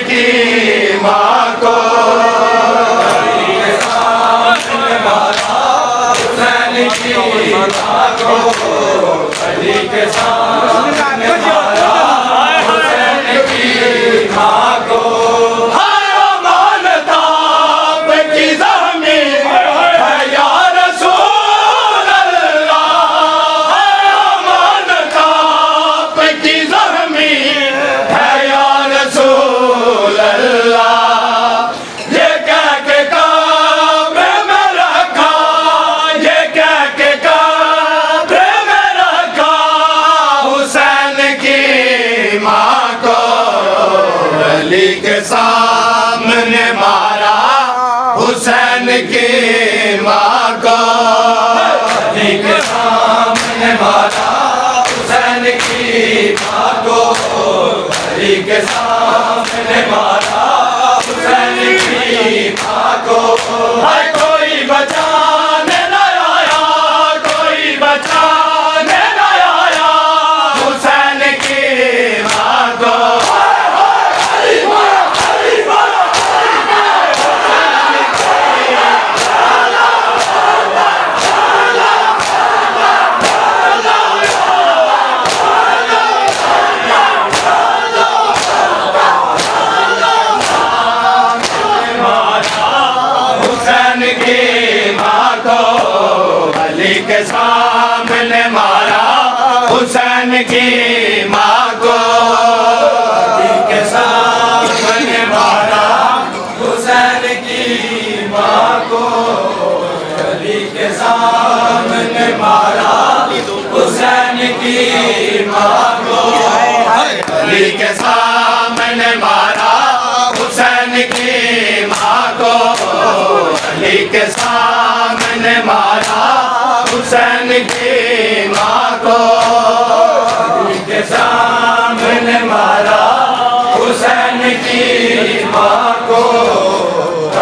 की माँ को, अली के सामने मारा हुसैन की माँ को, अली के सामने मारा हुसैन की माँ को। हाय अमान ताब की ज़मी है या रसूल अल्लाह, हाय अमान ताब की ज़मी है या रसूल अल्लाह। ये कह के काबे में रखा, ये कह के काबे में रखा हुसैन की माँ को, अली के सामने मारा हुसैन की माँ को, अली के सामने मारा हुसैन की माँ को, अली के सामने मारा हुसैन की माँ को। हाय कोई बचाने न आया, कोई बचाने न आया हुसैन की माँ को। हुसैन की माँ को, अली के सामने मारा हुसैन की माँ को, अली के सामने मारा हुसैन की माँ को, अली के सामने मारा हुसैन की माँ को, अली के सामने मारा हुसैन की माँ को, अली के सामने मारा हुसैन की माँ को, अली के सामने मारा हुसैन की माँ को,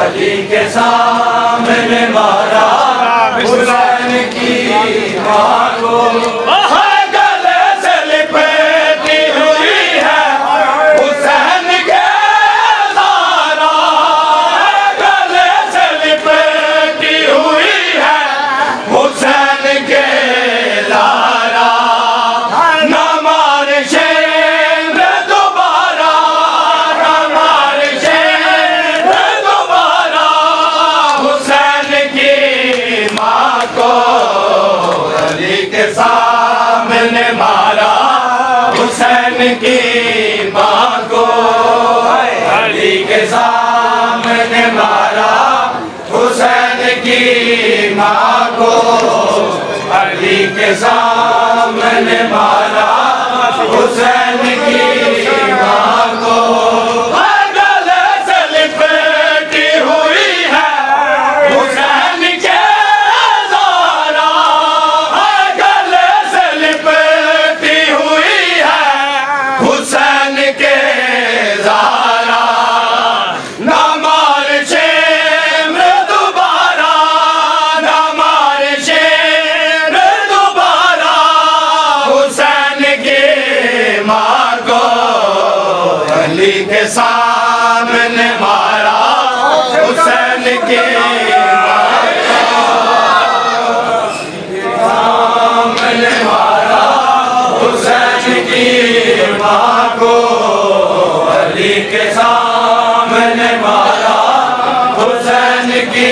अली के सामने मारा हुसैन की माँ को। गले से लिपटी हुई है हुसैन के ज़ारा, गले से लिपटी हुई है हुसैन के ज़ारा। न मार शेर दोबारा, न मार शेर दोबारा हुसैन की माँ को, अली के सामने मारा हुसैन की माँ को, अली के सामने मारा हुसैन की माँ को, अली के सामने मारा हुसैन की माँ को। गले से लिपटी हुई है हुसैन के ज़ारा, गले से लिपटी हुई है हुसैन के ज़ारा। न मार शेर दोबारा, न मार शेर दोबारा हुसैन की माँ को, अली के सामने मारा हुसैन की माँ को, सामने मारा हुसैन की माँ को, अली के सामने मारा हुसैन की